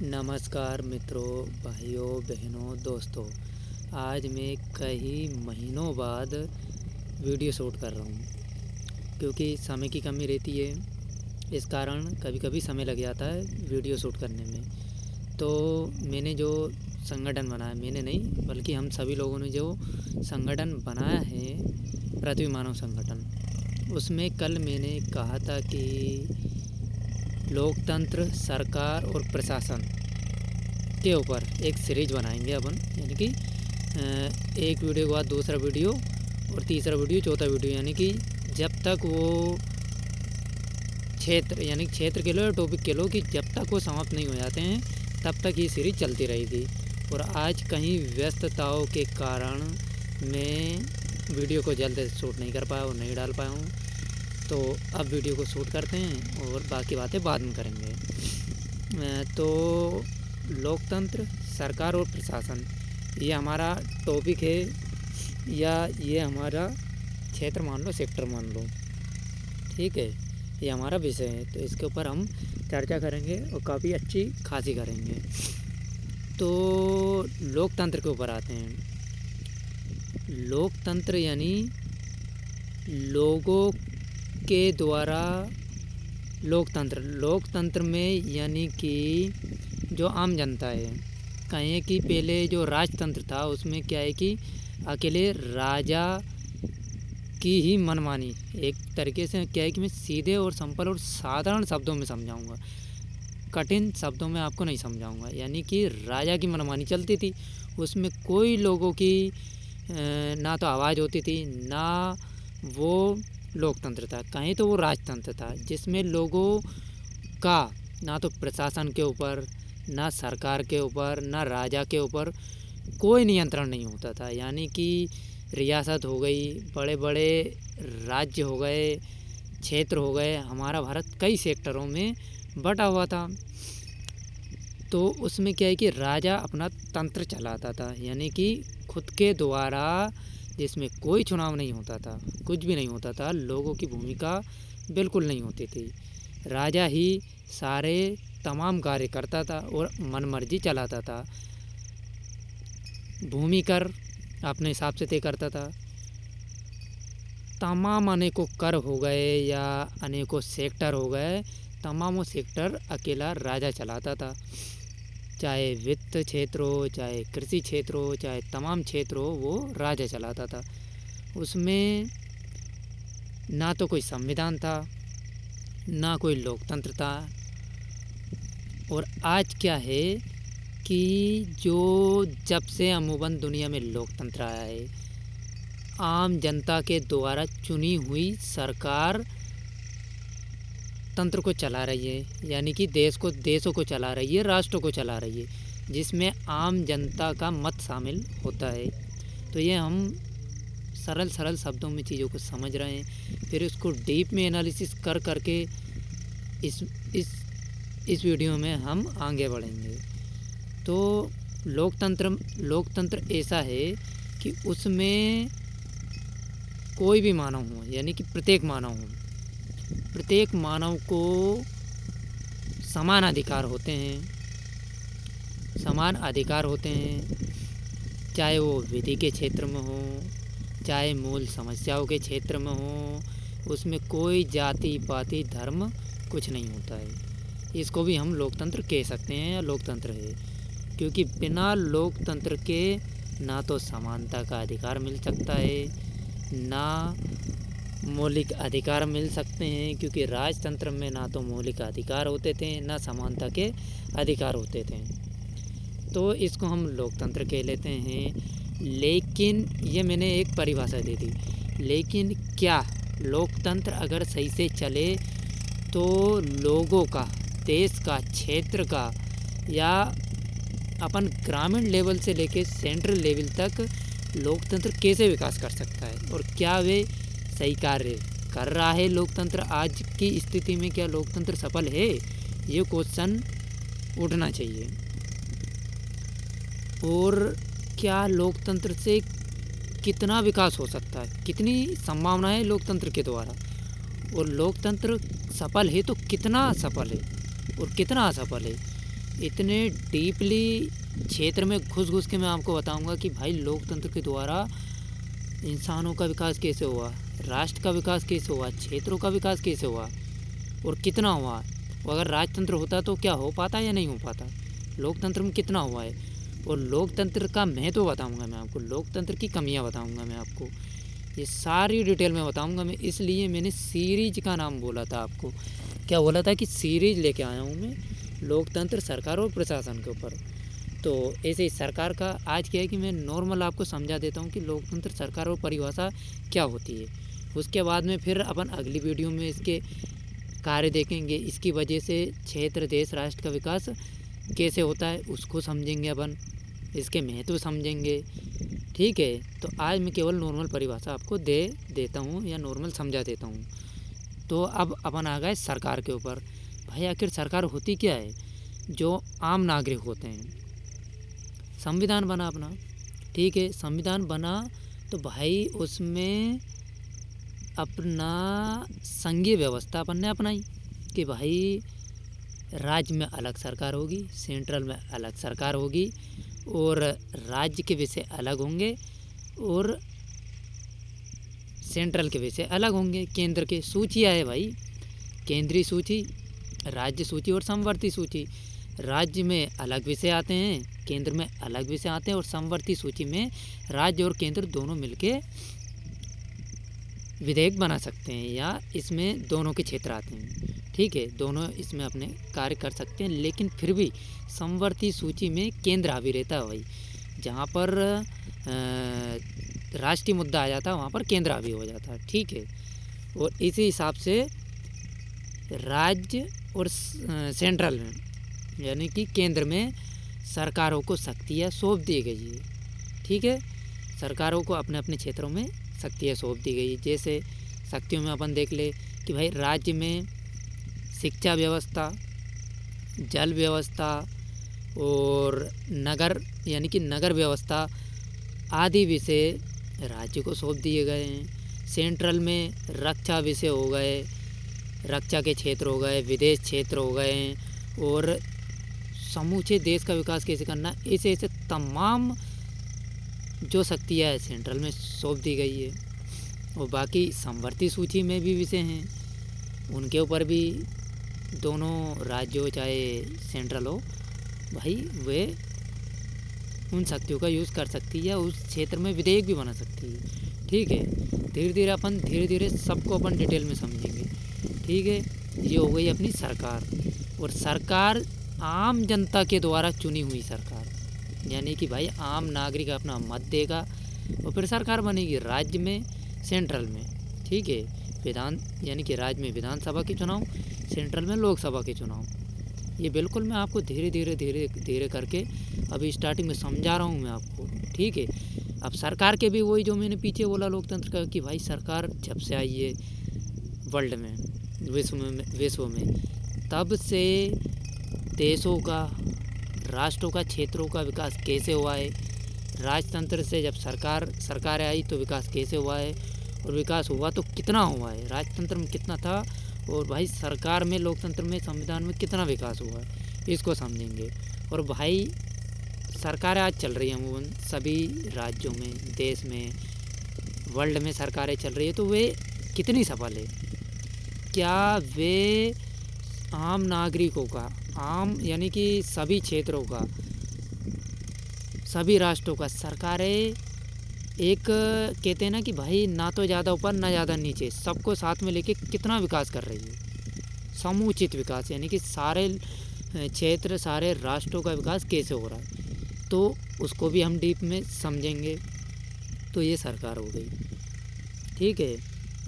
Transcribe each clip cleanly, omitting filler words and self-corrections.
नमस्कार मित्रों, भाइयों, बहनों, दोस्तों। आज मैं कई महीनों बाद वीडियो शूट कर रहा हूँ क्योंकि समय की कमी रहती है। इस कारण कभी कभी समय लग जाता है वीडियो शूट करने में। तो मैंने जो संगठन बनाया, मैंने नहीं बल्कि हम सभी लोगों ने जो संगठन बनाया है, पृथ्वी मानव संगठन, उसमें कल मैंने कहा था कि लोकतंत्र, सरकार और प्रशासन के ऊपर एक सीरीज बनाएंगे अपन, यानी कि एक वीडियो के बाद दूसरा वीडियो और तीसरा वीडियो, चौथा वीडियो, यानी कि जब तक वो क्षेत्र, यानी क्षेत्र के लो या टॉपिक के लो, कि जब तक वो समाप्त नहीं हो जाते हैं तब तक ये सीरीज चलती रहेगी। और आज कहीं व्यस्तताओं के कारण मैं वीडियो को जल्द शूट नहीं कर पाया और नहीं डाल पाया हूँ। तो अब वीडियो को शूट करते हैं और बाकी बातें बाद में करेंगे। तो लोकतंत्र, सरकार और प्रशासन, ये हमारा टॉपिक है, या ये हमारा क्षेत्र मान लो, सेक्टर मान लो, ठीक है। ये हमारा विषय है, तो इसके ऊपर हम चर्चा करेंगे और काफ़ी अच्छी खासी करेंगे। तो लोकतंत्र के ऊपर आते हैं। लोकतंत्र यानी लोगों के द्वारा लोकतंत्र। लोकतंत्र में यानी कि जो आम जनता है, कहें कि पहले जो राजतंत्र था उसमें क्या है कि अकेले राजा की ही मनमानी, एक तरीके से क्या है कि मैं सीधे और सिंपल और साधारण शब्दों में समझाऊंगा, कठिन शब्दों में आपको नहीं समझाऊंगा। यानी कि राजा की मनमानी चलती थी, उसमें कोई लोगों की ना तो आवाज़ होती थी, ना वो लोकतंत्र था, कहीं तो वो राजतंत्र था, जिसमें लोगों का ना तो प्रशासन के ऊपर, ना सरकार के ऊपर, ना राजा के ऊपर कोई नियंत्रण नहीं होता था। यानी कि रियासत हो गई, बड़े बड़े राज्य हो गए, क्षेत्र हो गए, हमारा भारत कई सेक्टरों में बटा हुआ था। तो उसमें क्या है कि राजा अपना तंत्र चलाता था, यानी कि खुद के द्वारा, जिसमें कोई चुनाव नहीं होता था, कुछ भी नहीं होता था, लोगों की भूमिका बिल्कुल नहीं होती थी। राजा ही सारे तमाम कार्य करता था और मनमर्जी चलाता था। भूमि कर अपने हिसाब से तय करता था। तमाम अनेकों कर हो गए या अनेकों सेक्टर हो गए, तमामों सेक्टर अकेला राजा चलाता था। चाहे वित्त क्षेत्र हो, चाहे कृषि क्षेत्र हो, चाहे तमाम क्षेत्र हो, वो राजा चलाता था। उसमें ना तो कोई संविधान था, ना कोई लोकतंत्र था। और आज क्या है कि जो जब से अमूमन दुनिया में लोकतंत्र आया है, आम जनता के द्वारा चुनी हुई सरकार तंत्र को चला रही है, यानी कि देशों को चला रही है, राष्ट्रों को चला रही है, जिसमें आम जनता का मत शामिल होता है। तो ये हम सरल शब्दों में चीज़ों को समझ रहे हैं, फिर उसको डीप में एनालिसिस कर करके इस वीडियो में हम आगे बढ़ेंगे। तो लोकतंत्र ऐसा है कि उसमें कोई भी मानव हो, यानी कि प्रत्येक मानव को समान अधिकार होते हैं, चाहे वो विधि के क्षेत्र में हो, चाहे मूल समस्याओं के क्षेत्र में हो। उसमें कोई जाति पाति धर्म कुछ नहीं होता है। इसको भी हम लोकतंत्र कह सकते हैं या लोकतंत्र है, क्योंकि बिना लोकतंत्र के ना तो समानता का अधिकार मिल सकता है, ना मौलिक अधिकार मिल सकते हैं, क्योंकि राजतंत्र में ना तो मौलिक अधिकार होते थे, ना समानता के अधिकार होते थे। तो इसको हम लोकतंत्र कह लेते हैं। लेकिन ये मैंने एक परिभाषा दे दी, लेकिन क्या लोकतंत्र अगर सही से चले तो लोगों का, देश का, क्षेत्र का, या अपन ग्रामीण लेवल से लेकर सेंट्रल लेवल तक लोकतंत्र कैसे विकास कर सकता है, और क्या वे सही कार्य कर रहा है लोकतंत्र आज की स्थिति में? क्या लोकतंत्र सफल है? ये क्वेश्चन उठना चाहिए। और क्या लोकतंत्र से कितना विकास हो सकता है, कितनी संभावना है लोकतंत्र के द्वारा, और लोकतंत्र सफल है तो कितना सफल है और कितना असफल है। इतने डीपली क्षेत्र में घुस के मैं आपको बताऊंगा कि भाई लोकतंत्र के द्वारा इंसानों का विकास कैसे हुआ, राष्ट्र का विकास कैसे हुआ, क्षेत्रों का विकास कैसे हुआ और कितना हुआ। और अगर राजतंत्र होता तो क्या हो पाता या नहीं हो पाता, लोकतंत्र में कितना हुआ है। और लोकतंत्र का महत्व बताऊंगा मैं आपको, लोकतंत्र की कमियां बताऊंगा मैं आपको, ये सारी डिटेल में बताऊंगा मैं। इसलिए मैंने सीरीज का नाम बोला था आपको, क्या बोला था कि सीरीज लेके आया हूँ मैं लोकतंत्र, सरकार और प्रशासन के ऊपर। तो ऐसे ही सरकार का आज क्या है कि मैं नॉर्मल आपको समझा देता हूँ कि लोकतंत्र, सरकार और परिभाषा क्या होती है। उसके बाद में फिर अपन अगली वीडियो में इसके कार्य देखेंगे, इसकी वजह से क्षेत्र, देश, राष्ट्र का विकास कैसे होता है उसको समझेंगे अपन, इसके महत्व समझेंगे। ठीक है, तो आज मैं केवल नॉर्मल परिभाषा आपको दे देता हूँ या नॉर्मल समझा देता हूँ। तो अब अपन आ गए सरकार के ऊपर। भाई आखिर सरकार होती क्या है। जो आम नागरिक होते हैं, संविधान बना अपना, ठीक है, संविधान बना तो भाई उसमें अपना संघीय व्यवस्था अपन ने अपनाई कि भाई राज्य में अलग सरकार होगी, सेंट्रल में अलग सरकार होगी और राज्य के विषय अलग होंगे और सेंट्रल के विषय अलग होंगे। केंद्र के सूची है भाई, केंद्रीय सूची, राज्य सूची और समवर्ती सूची। राज्य में अलग विषय आते हैं, केंद्र में अलग विषय आते हैं और समवर्ती सूची में राज्य और केंद्र दोनों मिलके विधेयक बना सकते हैं या इसमें दोनों के क्षेत्र आते हैं। ठीक है, दोनों इसमें अपने कार्य कर सकते हैं, लेकिन फिर भी समवर्ती सूची में केंद्र हावी रहता है भाई। जहाँ पर राष्ट्रीय मुद्दा आ जाता है वहाँ पर केंद्र हावी हो जाता है। ठीक है, और इसी हिसाब से राज्य और सेंट्रल में यानी कि केंद्र में सरकारों को शक्तियाँ सौंप दी गई है। ठीक है, सरकारों को अपने अपने क्षेत्रों में शक्तियाँ सौंप दी गई है। जैसे शक्तियों में अपन देख ले कि भाई राज्य में शिक्षा व्यवस्था, जल व्यवस्था और नगर यानी कि नगर व्यवस्था आदि विषय राज्य को सौंप दिए गए हैं। सेंट्रल में रक्षा विषय हो गए, रक्षा के क्षेत्र हो गए, विदेश क्षेत्र हो गए और समूचे देश का विकास कैसे करना, ऐसे ऐसे तमाम जो शक्तियाँ है सेंट्रल में सौंप दी गई है। और बाकी समवर्ती सूची में भी विषय हैं, उनके ऊपर भी दोनों राज्य हो चाहे सेंट्रल हो भाई, वे उन शक्तियों का यूज़ कर सकती है या उस क्षेत्र में विधेयक भी बना सकती है। ठीक है, धीरे धीरे सबको अपन डिटेल में समझेंगे। ठीक है, ये हो गई अपनी सरकार। और सरकार आम जनता के द्वारा चुनी हुई सरकार, यानी कि भाई आम नागरिक अपना मत देगा और फिर सरकार बनेगी राज्य में, सेंट्रल में। ठीक है, विधान यानी कि राज्य में विधानसभा के चुनाव, सेंट्रल में लोकसभा के चुनाव। ये बिल्कुल मैं आपको धीरे धीरे करके अभी स्टार्टिंग में समझा रहा हूँ मैं आपको। ठीक है, अब सरकार के भी वही जो मैंने पीछे बोला लोकतंत्र का कि भाई सरकार जब से आई है वर्ल्ड में, विश्व में तब से देशों का, राष्ट्रों का, क्षेत्रों का विकास कैसे हुआ है। राजतंत्र से जब सरकार आई तो विकास कैसे हुआ है और विकास हुआ तो कितना हुआ है, राजतंत्र में कितना था और भाई सरकार में, लोकतंत्र में, संविधान में कितना विकास हुआ है, इसको समझेंगे। और भाई सरकारें आज चल रही हैं अमूमन सभी राज्यों में, देश में, वर्ल्ड में सरकारें चल रही है, तो वे कितनी सफल है, क्या वे आम नागरिकों का, आम यानी कि सभी क्षेत्रों का, सभी राष्ट्रों का सरकारें एक कहते हैं ना कि भाई ना तो ज़्यादा ऊपर ना ज़्यादा नीचे, सबको साथ में लेके कितना विकास कर रही है, समुचित विकास यानी कि सारे क्षेत्र, सारे राष्ट्रों का विकास कैसे हो रहा है, तो उसको भी हम डीप में समझेंगे। तो ये सरकार हो गई। ठीक है,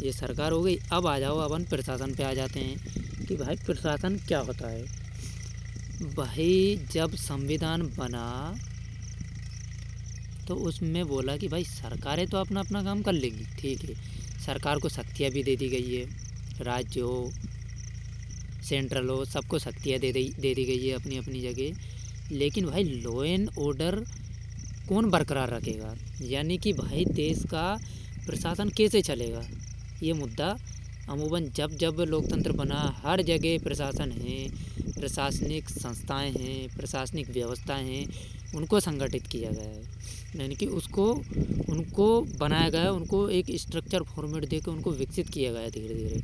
ये सरकार हो गई। अब आ जाओ, अपन प्रशासन पे आ जाते हैं कि भाई प्रशासन क्या होता है। भाई जब संविधान बना तो उसमें बोला कि भाई सरकारें तो अपना अपना काम कर लेंगी। ठीक है, सरकार को शक्तियाँ भी दे दी गई है, राज्य हो, सेंट्रल हो, सबको शक्तियाँ दे दी गई है अपनी अपनी जगह। लेकिन भाई लॉ एंड ऑर्डर कौन बरकरार रखेगा, यानी कि भाई देश का प्रशासन कैसे चलेगा, ये मुद्दा अमूमन जब जब लोकतंत्र बना, हर जगह प्रशासन है, प्रशासनिक संस्थाएं हैं, प्रशासनिक व्यवस्थाएं हैं, उनको संगठित किया गया है, यानी कि उनको बनाया गया है, उनको एक स्ट्रक्चर फॉर्मेट देकर उनको विकसित किया गया है धीरे धीरे।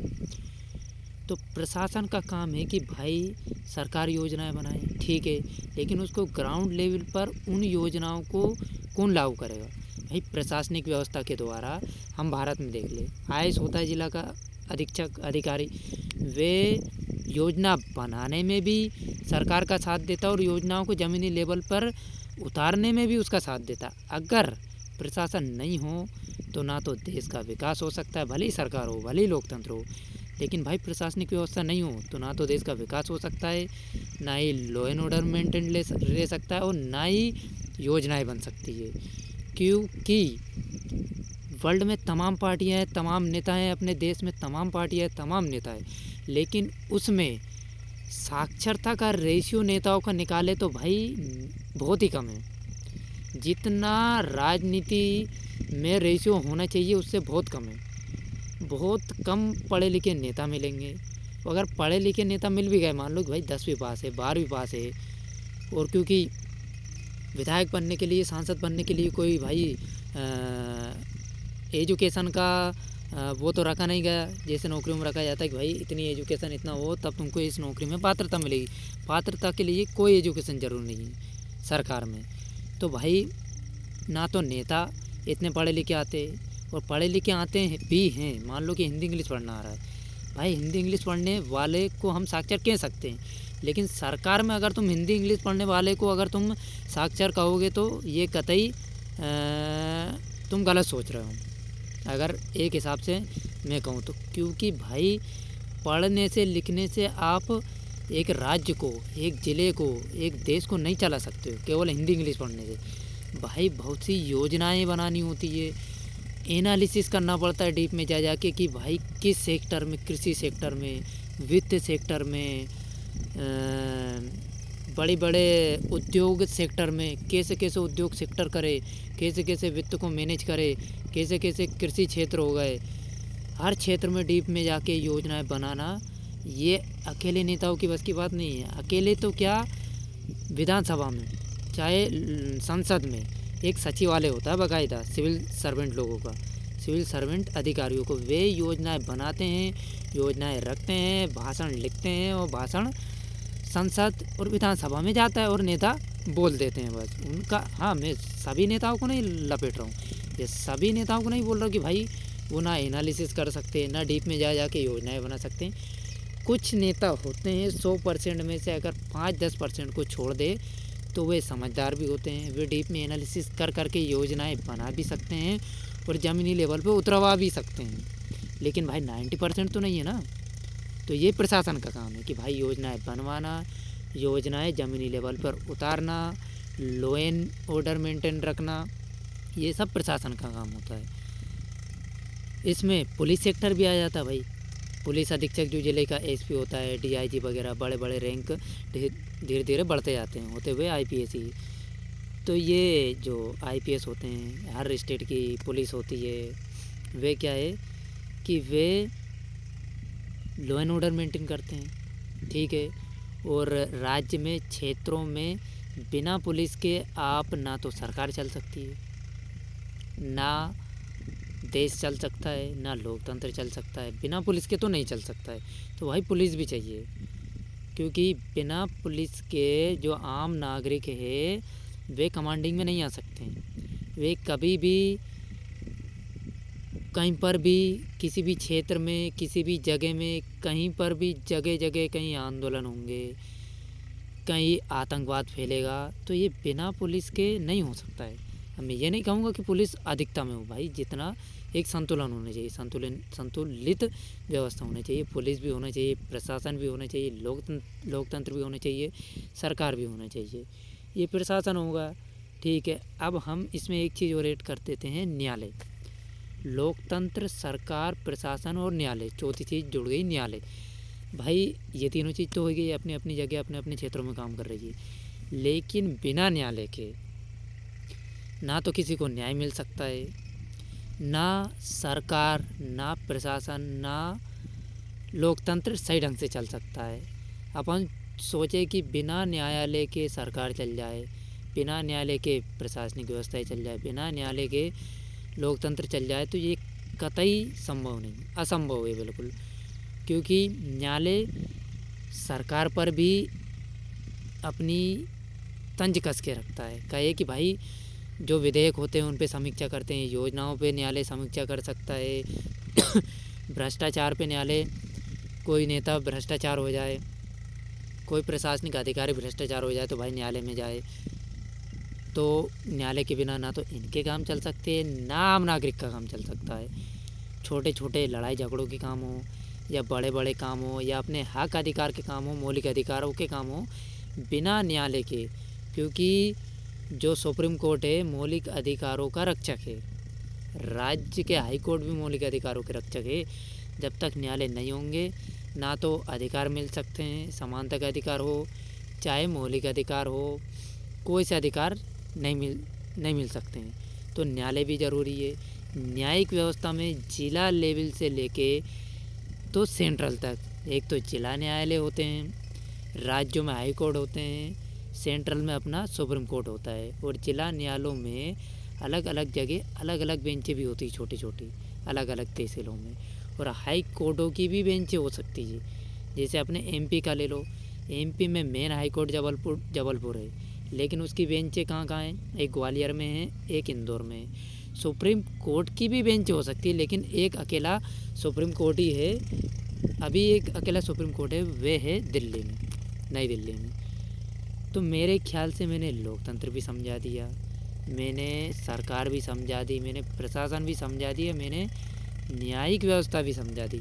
तो प्रशासन का काम है कि भाई सरकार योजनाएं बनाए, ठीक है, लेकिन उसको ग्राउंड लेवल पर उन योजनाओं को कौन लागू करेगा? भाई प्रशासनिक व्यवस्था के द्वारा हम भारत में देख ले, आईएएस होता है जिला का अधीक्षक अधिकारी, वे योजना बनाने में भी सरकार का साथ देता है और योजनाओं को ज़मीनी लेवल पर उतारने में भी उसका साथ देता। अगर प्रशासन नहीं हो तो ना तो देश का विकास हो सकता है, भले ही सरकार हो, भले ही लोकतंत्र हो, लेकिन भाई प्रशासनिक व्यवस्था नहीं हो तो ना तो देश का विकास हो सकता है, ना ही लॉ एंड ऑर्डर मेंटेन रह सकता है, और ना ही योजनाएं बन सकती है। क्योंकि वर्ल्ड में तमाम पार्टियां हैं, तमाम नेता हैं, अपने देश में तमाम पार्टियां हैं, तमाम नेता हैं, लेकिन उसमें साक्षरता का रेशियो नेताओं का निकाले तो भाई बहुत ही कम है। जितना राजनीति में रेशियो होना चाहिए उससे बहुत कम है। बहुत कम पढ़े लिखे नेता मिलेंगे। अगर पढ़े लिखे नेता मिल भी गए, मान लो कि भाई 10वीं पास है, 12वीं पास है, और क्योंकि विधायक बनने के लिए, सांसद बनने के लिए कोई भाई एजुकेशन का वो तो रखा नहीं गया, जैसे नौकरियों में रखा जाता है कि भाई इतनी एजुकेशन इतना हो तब तुमको इस नौकरी में पात्रता मिलेगी। पात्रता के लिए कोई एजुकेशन ज़रूर नहीं है सरकार में। तो भाई ना तो नेता इतने पढ़े लिखे आते, और पढ़े लिखे आते हैं भी हैं, मान लो कि हिंदी इंग्लिश पढ़ना आ रहा है, भाई हिंदी इंग्लिश पढ़ने वाले को हम साक्षर कह सकते हैं, लेकिन सरकार में अगर तुम हिंदी इंग्लिश पढ़ने वाले को अगर तुम साक्षर कहोगे तो ये कतई तुम गलत सोच रहे हो, अगर एक हिसाब से मैं कहूँ तो। क्योंकि भाई पढ़ने से लिखने से आप एक राज्य को, एक ज़िले को, एक देश को नहीं चला सकते हो केवल हिंदी इंग्लिश पढ़ने से। भाई बहुत सी योजनाएं बनानी होती है, एनालिसिस करना पड़ता है डीप में जा जाके कि भाई किस सेक्टर में, कृषि सेक्टर में, वित्त सेक्टर में, बड़े बड़े उद्योग सेक्टर में कैसे कैसे उद्योग सेक्टर करे, कैसे कैसे वित्त को मैनेज करे, कैसे कैसे कृषि क्षेत्र हो गए, हर क्षेत्र में डीप में जाके योजनाएं बनाना ये अकेले नेताओं की बस की बात नहीं है। अकेले तो क्या, विधानसभा में चाहे संसद में एक सचिवालय होता है बाकायदा सिविल सर्वेंट लोगों का, सिविल सर्वेंट अधिकारियों को, वे योजनाएं बनाते हैं, योजनाएं रखते हैं, भाषण लिखते हैं, और भाषण संसद और विधानसभा में जाता है और नेता बोल देते हैं बस उनका। हाँ, मैं सभी नेताओं को नहीं लपेट रहा हूँ, ये सभी नेताओं को नहीं बोल रहा हूँ कि भाई वो ना एनालिसिस कर सकते हैं, ना डीप में जा के योजनाएं बना सकते हैं। कुछ नेता होते हैं 100% में से अगर 5-10% को छोड़ दे तो वे समझदार भी होते हैं, वे डीप में एनालिसिस कर करके योजनाएं बना भी सकते हैं और ज़मीनी लेवल पे उतरवा भी सकते हैं। लेकिन भाई 90% तो नहीं है ना। तो ये प्रशासन का काम है कि भाई योजनाएं बनवाना, योजनाएं ज़मीनी लेवल पर उतारना, लॉ एंड ऑर्डर मेंटेन रखना, ये सब प्रशासन का काम होता है। इसमें पुलिस सेक्टर भी आ जाता है भाई। पुलिस अधीक्षक जो जिले का एसपी होता है, डीआईजी वगैरह, बड़े बड़े रैंक धीरे धीरे बढ़ते जाते हैं, होते हुए आईपीएस ही। तो ये जो आईपीएस होते हैं, हर स्टेट की पुलिस होती है, वे क्या है कि वे लॉ एंड ऑर्डर मेंटेन करते हैं, ठीक है। और राज्य में, क्षेत्रों में बिना पुलिस के आप ना तो सरकार चल सकती है, ना देश चल सकता है, ना लोकतंत्र चल सकता है। बिना पुलिस के तो नहीं चल सकता है। तो भाई पुलिस भी चाहिए, क्योंकि बिना पुलिस के जो आम नागरिक है वे कमांडिंग में नहीं आ सकते हैं। वे कभी भी कहीं पर भी, किसी भी क्षेत्र में, किसी भी जगह में, कहीं पर भी, जगह जगह कहीं आंदोलन होंगे, कहीं आतंकवाद फैलेगा, तो ये बिना पुलिस के नहीं हो सकता है। मैं ये नहीं कहूँगा कि पुलिस अधिकता में हो भाई, जितना एक संतुलन होना चाहिए, संतुलित व्यवस्था होनी चाहिए। पुलिस भी होना चाहिए, प्रशासन भी होना चाहिए, लोकतंत्र भी होना चाहिए, सरकार भी होना चाहिए। ये प्रशासन होगा, ठीक है। अब हम इसमें एक चीज़ और ऐड कर देते हैं, न्यायालय। लोकतंत्र, सरकार, प्रशासन और न्यायालय, चौथी चीज़ जुड़ गई न्यायालय। भाई ये तीनों चीज़ तो हो गई, अपनी अपनी जगह अपने अपने क्षेत्रों में काम कर रही है, लेकिन बिना न्यायालय के ना तो किसी को न्याय मिल सकता है, ना सरकार, ना प्रशासन, ना लोकतंत्र सही ढंग से चल सकता है। अपन सोचे कि बिना न्यायालय के सरकार चल जाए, बिना न्यायालय के प्रशासनिक व्यवस्थाएं चल जाए, बिना न्यायालय के लोकतंत्र चल जाए, तो ये कतई संभव नहीं, असंभव है बिल्कुल। क्योंकि न्यायालय सरकार पर भी अपनी तंज कस के रखता है। कहे कि भाई जो विधेयक होते हैं उन पे समीक्षा करते हैं, योजनाओं पे न्यायालय समीक्षा कर सकता है भ्रष्टाचार पे न्यायालय, कोई नेता भ्रष्टाचार हो जाए, कोई प्रशासनिक अधिकारी भ्रष्टाचार हो जाए तो भाई न्यायालय में जाए। तो न्यायालय के बिना ना तो इनके काम चल सकते हैं, ना आम नागरिक का काम चल सकता है। छोटे छोटे लड़ाई झगड़ों के काम हो या बड़े बड़े काम हो या अपने हक अधिकार के काम हो, मौलिक अधिकारों के काम हो, बिना न्यायालय के, क्योंकि जो सुप्रीम कोर्ट है मौलिक अधिकारों का रक्षक है, राज्य के हाई कोर्ट भी मौलिक अधिकारों के रक्षक है। जब तक न्यायालय नहीं होंगे ना तो अधिकार मिल सकते हैं, समानता का अधिकार हो चाहे मौलिक अधिकार हो, कोई से अधिकार नहीं मिल सकते हैं। तो न्यायालय भी ज़रूरी है। न्यायिक व्यवस्था में जिला लेवल से लेके तो सेंट्रल तक, एक तो जिला न्यायालय होते हैं, राज्यों में हाई कोर्ट होते हैं, सेंट्रल में अपना सुप्रीम कोर्ट होता है, और जिला न्यायालयों में अलग अलग जगह अलग अलग बेंचें भी होती छोटी छोटी अलग अलग तहसीलों में, और हाई कोर्टों की भी बेंचें हो सकती है। जैसे अपने एमपी का ले लो, एमपी में मेन हाई कोर्ट जबलपुर है, लेकिन उसकी बेंचें कहाँ कहाँ हैं, एक ग्वालियर में है, एक इंदौर में है। सुप्रीम कोर्ट की भी बेंच हो सकती है, लेकिन एक अकेला सुप्रीम कोर्ट ही है, अभी एक अकेला सुप्रीम कोर्ट है, वे है दिल्ली में, नई दिल्ली में। तो मेरे ख्याल से मैंने लोकतंत्र भी समझा दिया, मैंने सरकार भी समझा दी, मैंने प्रशासन भी समझा दिया, मैंने न्यायिक व्यवस्था भी समझा दी।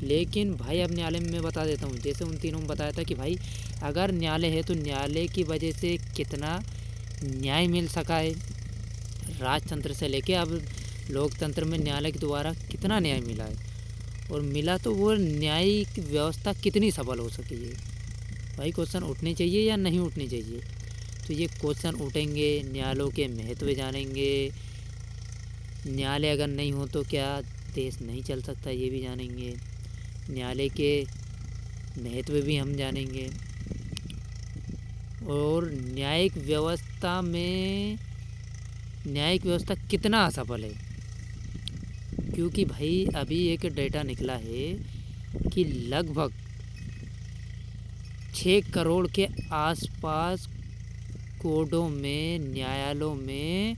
लेकिन भाई अब न्यायालय में मैं बता देता हूँ, जैसे उन तीनों में बताया था कि भाई अगर न्यायालय है तो न्यायालय की वजह से कितना न्याय मिल सका है, राजतंत्र से लेके अब लोकतंत्र में न्यायालय के द्वारा कितना न्याय मिला है, और मिला तो वो न्यायिक व्यवस्था कितनी सफल हो सकी है। भाई क्वेश्चन उठने चाहिए या नहीं उठने चाहिए? तो ये क्वेश्चन उठेंगे, न्यायालयों के महत्व जानेंगे, न्यायालय अगर नहीं हो तो क्या देश नहीं चल सकता ये भी जानेंगे, न्यायालय के महत्व भी हम जानेंगे, और न्यायिक व्यवस्था कितना असफल है। क्योंकि भाई अभी एक डेटा निकला है कि लगभग 6 करोड़ के आसपास कोर्टों में, न्यायालयों में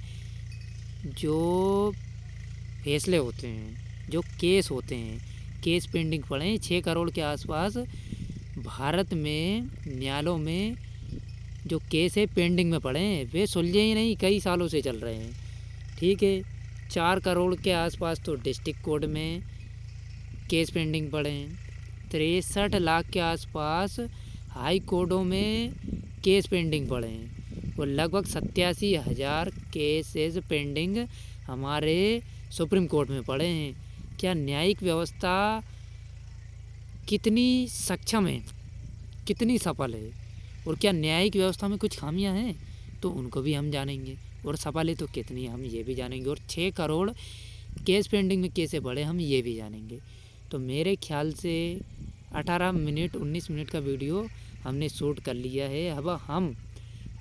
जो फैसले होते हैं, जो केस होते हैं, केस पेंडिंग पड़े हैं 6 करोड़ के आसपास भारत में न्यायालयों में जो केस है पेंडिंग में पड़े हैं, वे सुलझे ही नहीं, कई सालों से चल रहे हैं। ठीक है, 4 करोड़ के आसपास तो डिस्ट्रिक्ट कोर्ट में केस पेंडिंग पड़े हैं, 63 लाख के आसपास हाई कोर्टों में केस पेंडिंग पड़े हैं, और लगभग 87,000 केसेस पेंडिंग हमारे सुप्रीम कोर्ट में पड़े हैं। क्या न्यायिक व्यवस्था कितनी सक्षम है, कितनी सफल है, और क्या न्यायिक व्यवस्था में कुछ खामियां हैं, तो उनको भी हम जानेंगे, और सफल है तो कितनी हम ये भी जानेंगे, और 6 करोड़ केस पेंडिंग में कैसे बढ़े हम ये भी जानेंगे। तो मेरे ख्याल से 18 मिनट 19 मिनट का वीडियो हमने शूट कर लिया है। अब हम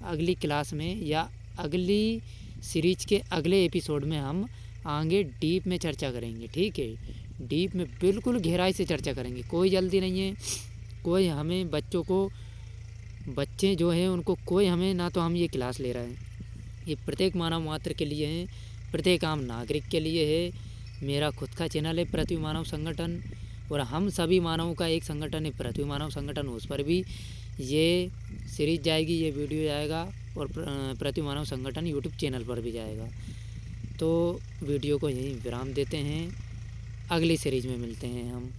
अगली क्लास में या अगली सीरीज के अगले एपिसोड में हम आगे डीप में चर्चा करेंगे। ठीक है, डीप में बिल्कुल गहराई से चर्चा करेंगे, कोई जल्दी नहीं है, कोई हमें बच्चे जो हैं उनको कोई हमें ना तो हम ये क्लास ले रहे हैं, ये प्रत्येक मानव मात्र के लिए है, प्रत्येक आम नागरिक के लिए है। मेरा खुद का चैनल है पृथ्वी मानव संगठन, और हम सभी मानवों का एक संगठन है पृथ्वी मानव संगठन, उस पर भी ये सीरीज जाएगी, ये वीडियो जाएगा, और पृथ्वी मानव संगठन यूट्यूब चैनल पर भी जाएगा। तो वीडियो को यहीं विराम देते हैं, अगली सीरीज में मिलते हैं हम।